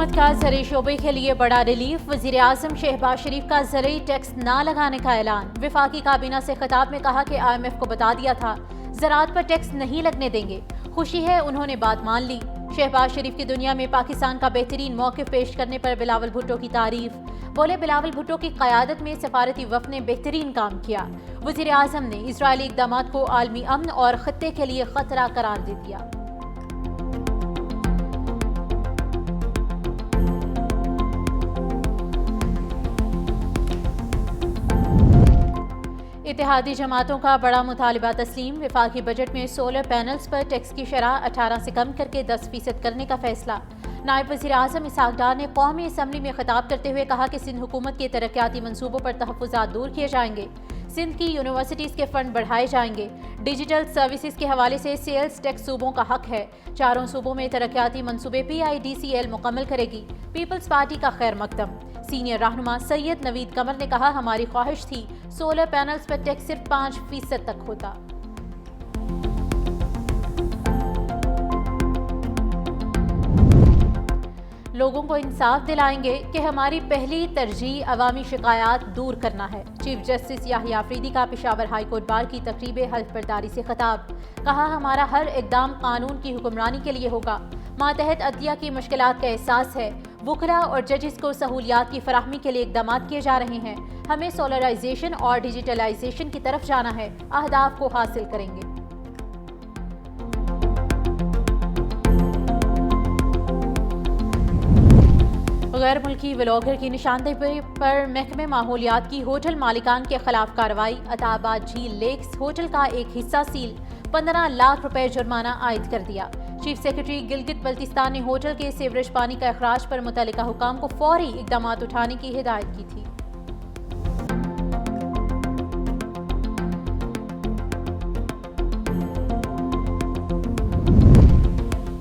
हुकूमत का ज़राई शोबे के लिए बड़ा रिलीफ। वज़ीर आज़म शहबाज शरीफ का ज़राई टैक्स ना लगाने का ऐलान। वफाकी काबीना से खिताब में कहा कि IMF को बता दिया था ज़राअत पर टैक्स नहीं लगने देंगे। खुशी है उन्होंने बात मान ली। शहबाज शरीफ की दुनिया में पाकिस्तान का बेहतरीन मौक़िफ़ पेश करने पर बिलावल भुट्टो की तारीफ। बोले बिलावल भुट्टो की क़यादत में सफारती वफ़द ने बेहतरीन काम किया। वज़ीर आज़म ने इजरायली इक़दामात को आलमी अमन और ख़त्ते के लिए ख़तरा करार दे दिया। इत्तेहादी जमातों का बड़ा मुतालिबा तस्लीम। वफाकी बजट में सोलर पैनल्स पर टैक्स की शरह 18 से कम करके 10% करने का फैसला। नायब वज़ीर आज़म इसहाक डार ने कौमी असम्बली में खिताब करते हुए कहा कि सिंध हुकूमत के तरक्याती मनसूबों पर तहफ़्फ़ुज़ात दूर किए जाएंगे। सिंध की यूनिवर्सिटीज़ के फंड बढ़ाए जाएंगे। डिजिटल सर्विसेज के हवाले से सेल्स टैक्स सूबों का हक है। चारों सूबों में तरक्याती मनसूबे PIDCL मुकम्मल करेगी। पीपल्स पार्टी का खैर मकदम। सीनियर रहनुमा सैयद नवीद कमर ने कहा हमारी ख्वाहिश थी सोलर पैनल्स पर टैक्स सिर्फ 5% तक होता। लोगों को इंसाफ दिलाएंगे कि हमारी पहली तरजीह अवामी शिकायत दूर करना है। चीफ जस्टिस याहिया अफरीदी का पेशावर हाई कोर्ट बार की तकरीब हल्फ बर्दारी से खिताब। कहा हमारा हर इकदाम कानून की हुक्मरानी के लिए होगा। मातहत अदलिया की मुश्किलात का एहसास है। वुकला और जजेस को सहूलियात की फराहमी के लिए इकदाम किए जा रहे हैं। हमें सोलराइजेशन और डिजिटलाइजेशन की तरफ जाना है। अहदाफ को हासिल करेंगे। गैर मुल्की व्लॉगर की निशानदेही पर महकमे माहौलियात की होटल मालिकान के खिलाफ कार्रवाई। अताबाद झील लेक्स होटल का एक हिस्सा सील। 15 लाख रुपए जुर्माना आयद कर दिया। चीफ सेक्रेटरी गिलगित बल्तिस्तान ने होटल के सीवरेज पानी का अखराज पर मुतल्लिका हुकाम को फौरी इकदाम उठाने की हिदायत की थी।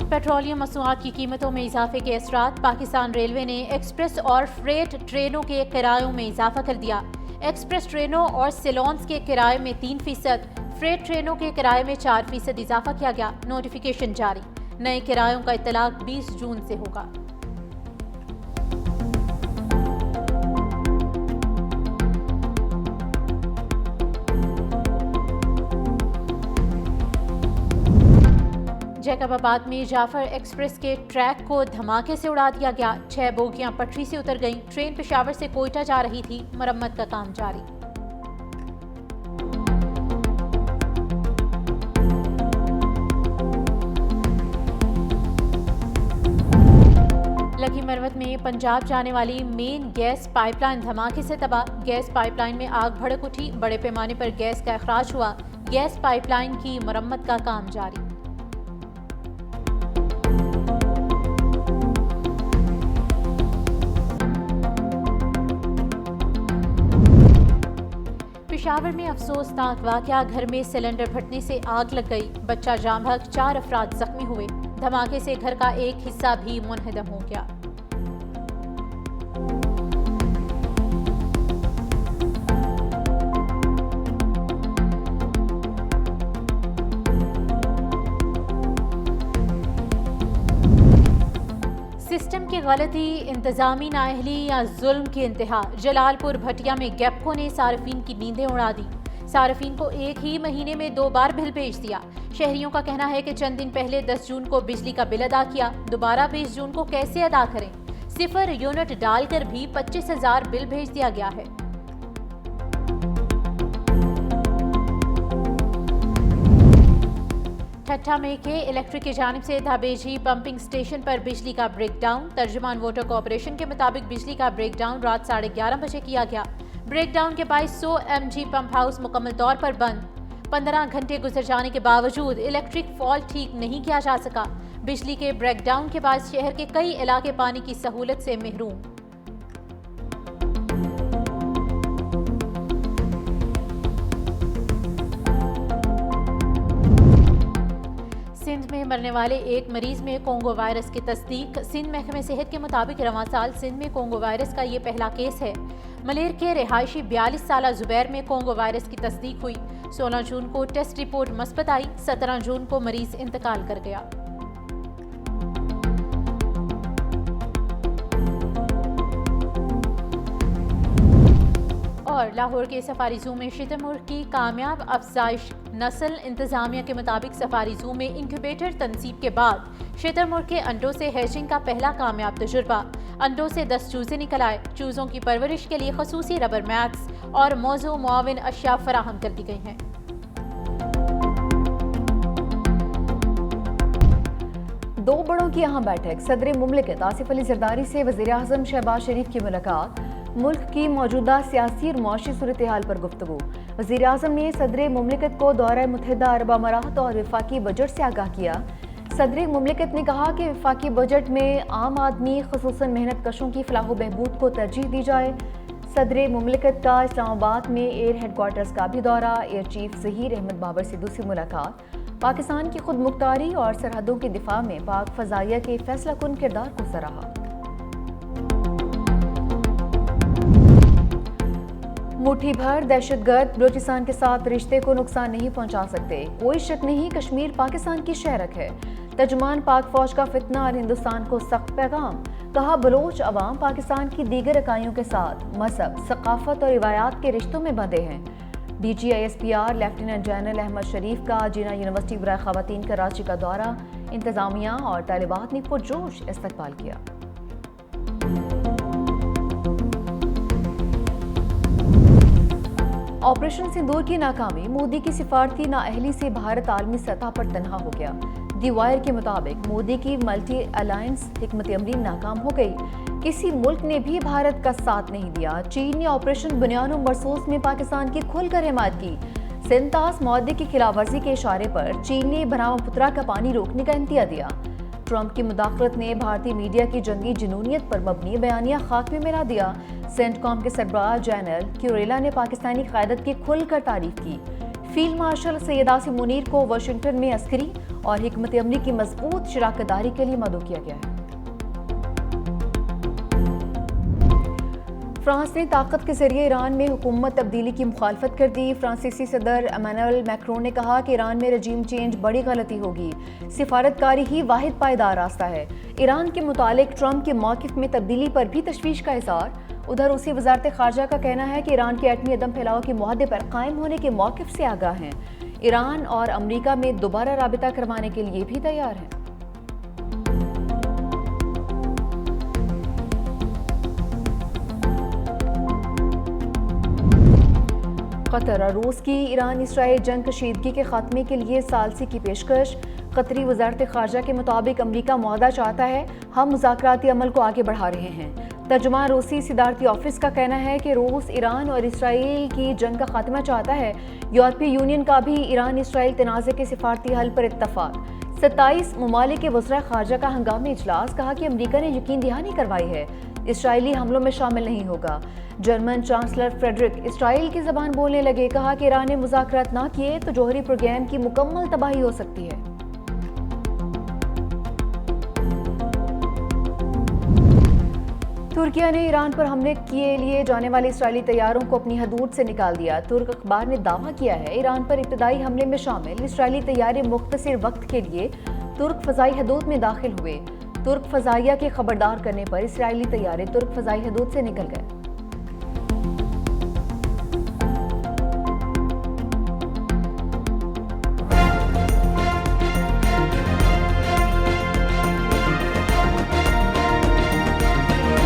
पेट्रोलियम मसनूआत की कीमतों में इजाफे के असरात। पाकिस्तान रेलवे ने एक्सप्रेस और फ्रेट ट्रेनों के किरायों में इजाफा कर दिया। एक्सप्रेस ट्रेनों और सिलोन्स के किराए में 3%, फ्रेट ट्रेनों के किराए में 4% इजाफा किया गया। नोटिफिकेशन जारी। नए किरायों का इत्तलाक 20 जून से होगा। जैकबाबाद में जाफर एक्सप्रेस के ट्रैक को धमाके से उड़ा दिया गया। 6 बोगियां पटरी से उतर गईं। ट्रेन पेशावर से कोयटा जा रही थी। मरम्मत का काम जारी। लकी मरवत में पंजाब जाने वाली मेन गैस पाइपलाइन धमाके से तबाह। गैस पाइपलाइन में आग भड़क उठी। बड़े पैमाने पर गैस का अखराज हुआ। गैस पाइपलाइन की मरम्मत का काम जारी। पेशावर में अफसोसनाक वाकया। घर में सिलेंडर फटने से आग लग गई। बच्चा जाम बहक 4 अफराद जख्मी हुए। धमाके से घर का एक हिस्सा भी मुनहदम हो गया। सिस्टम की गलती, इंतजामी नाअहली या जुल्म की इंतहा। जलालपुर भटिया में गैपको ने सार्फिन की नींदें उड़ा दी। सार्फिन को एक ही महीने में 2 बार बिल भेज दिया। शहरियों का कहना है कि चंद दिन पहले 10 जून को बिजली का बिल अदा किया। दोबारा 20 जून को कैसे अदा करें। 0 यूनिट डालकर भी 25,000 बिल भेज दिया गया है। ठट्ठा में के इलेक्ट्रिक की जानिब से धाबेजी पंपिंग स्टेशन पर बिजली का ब्रेकडाउन। तर्जुमान वाटर कॉर्पोरेशन के मुताबिक बिजली का ब्रेकडाउन रात 11:30 बजे किया गया। ब्रेकडाउन के बाद 100 mg पंप हाउस मुकम्मल तौर पर बंद। 15 घंटे गुजर जाने के बावजूद इलेक्ट्रिक फॉल्ट ठीक नहीं किया जा सका। बिजली के ब्रेकडाउन के बाद शहर के कई इलाके पानी की सहूलत से महरूम। सिंध में मरने वाले एक मरीज में कोंगो वायरस की तस्दीक। सिंध महकमे सेहत के मुताबिक रवां साल सिंध में कोंगो वायरस का ये पहला केस है। मलेर के रिहायशी 42 साला जुबैर में कोंगो वायरस की तस्दीक हुई। 16 जून को टेस्ट रिपोर्ट मस्बत आई। 17 जून को मरीज इंतकाल कर गया। और लाहौर के सफारी जू में शुतुरमुर्ग की कामयाब अफजाइश। नस्ल इंतजामिया के मुताबिक सफारी जू में इंक्यूबेटर तनसीब के बाद शुतुरमुर्ग के अंडों से हैचिंग का पहला कामयाब तजुर्बा। अंडों से 10 चूजे निकल आए। चूजों की परवरिश के लिए खसूसी रबर मैट्स और मौजू मुआविन अशिया फराहम कर दी गई हैं। दो बड़ों की अहम बैठक। सदर मुमलिकत आसिफ अली जरदारी से वज़ीर आज़म शहबाज शरीफ की मुलाकात। मुल्क की मौजूदा सियासी और मुआशी सूरत हाल पर गुफ्तगू। वज़ीर आज़म ने सदर मुमलिकत को दौरा मुत्तहिदा अरब अमारात और वफाकी बजट से आगाह किया। सदर मुमलिकत ने कहा कि वफाकी बजट में आम आदमी खुसूसन मेहनत कशों की फलाह बहबूद को तरजीह दी जाए। सदर मुमलिकत का इस्लामाबाद में एयर हेडक्वार्टर्स का भी दौरा। एयर चीफ ज़हीर अहमद बाबर से दूसरी मुलाकात। पाकिस्तान की खुद मुख्तारी और सरहदों के दिफा में पाक फ़ज़ाइया के फैसला कुन किरदार को सराहा। मुट्ठी भर दहशतगर्द बलूचिस्तान के साथ रिश्ते को नुकसान नहीं पहुंचा सकते। कोई शक नहीं, कश्मीर पाकिस्तान की शहरक है। तर्जुमान पाक फौज का फितना और हिंदुस्तान को सख्त पैगाम। कहा, बलोच अवाम पाकिस्तान की दीगर इकाइयों के साथ मजहब, सकाफत और रिवायात के रिश्तों में बंधे हैं। DGISPR लेफ्टिनेंट जनरल अहमद शरीफ का जिना यूनिवर्सिटी बराए ख़वातीन कराची का दौरा। इंतजामिया और तालिबात ने पुरजोश इस्तकबाल किया। ऑपरेशन सिंदूर की नाकामी। मोदी की सिफारती नाअहली से भारत आलमी सतह पर तनहा हो गया। दी वायर के मुताबिक मोदी की मल्टी अलायंस हिकमत अमली नाकाम हो गई। किसी मुल्क ने भी भारत का साथ नहीं दिया। चीन ने ऑपरेशन बुनियानो मरसूस में पाकिस्तान की खुलकर हिमायत की। सिंतास मुआहदे की खिलाफ वर्जी के इशारे पर चीन ने ब्रह्मपुत्रा का पानी रोकने का इंतिया दिया। ट्रंप की मुदाखलत ने भारतीय मीडिया की जंगी जुनूनियत पर मबनी बयानिया खाक में मिला दिया। सेंटकॉम के सरबराह जनरल क्यूरेला ने पाकिस्तानी क़यादत की खुलकर तारीफ की। फील्ड मार्शल सैयद आसिम मुनीर को वाशिंगटन में अस्करी और हिकमत अमली की मजबूत शराकतदारी के लिए मदऊ किया गया है। फ्रांस ने ताकत के जरिए ईरान में हुकूमत तब्दीली की मुखालफत कर दी। फ्रांसीसी सदर इमैनुअल मैक्रोन ने कहा कि ईरान में रजीम चेंज बड़ी गलती होगी। सिफारतकारी ही वाहिद पायदार रास्ता है। ईरान के मुतालिक ट्रंप के मौक़िफ़ में तब्दीली पर भी तशवीश का इज़हार। उधर रूसी वज़ारत ख़ारजा का कहना है कि ईरान के एटमी अदम फैलाव के मुआहदे पर कायम होने के मौक़िफ़ से आगाह हैं। ईरान और अमरीका में दोबारा राबिता करवाने के लिए भी तैयार हैं। कतर और रूस की ईरान इसराइल जंग कशीदगी के खात्मे के लिए सालसी की पेशकश। कतरी वज़ारत ख़ारजा के मुताबिक अमरीका मुआहदा चाहता है, हम मुज़ाकराती अमल को आगे बढ़ा रहे हैं। तर्जुमान रूसी सिदारती ऑफिस का कहना है कि रूस ईरान और इसराइल की जंग का खात्मा चाहता है। यूरोपीय यूनियन का भी ईरान इसराइल तनाज़े के सिफारती हल पर इत्तफाक। 27 ममालिक के वज़रा ख़ारजा का हंगामी इजलास। कहा कि अमरीका ने यकीन दहानी करवाई है इसराइली हमलों में शामिल नहीं होगा। जर्मन चांसलर फ्रेडरिक इसराइल की ज़बान बोलने लगे। कहा कि ईरान ने मुज़ाकरात ना किए तो जोहरी प्रोग्राम की मुकम्मल तबाही हो सकती है। तुर्किया ने ईरान पर हमले के लिए जाने वाले इसराइली तैयारों को अपनी हदूद से निकाल दिया। तुर्क अखबार ने दावा किया है ईरान पर इब्तदाई हमले में शामिल इसराइली तैयारे मुख्तसर वक्त के लिए तुर्क फ़ज़ाई हदूद में दाखिल हुए। तुर्क फ़ज़ाइया के खबरदार करने पर इसराइली तैयारे तुर्क फ़ज़ाई हदूद से निकल गए।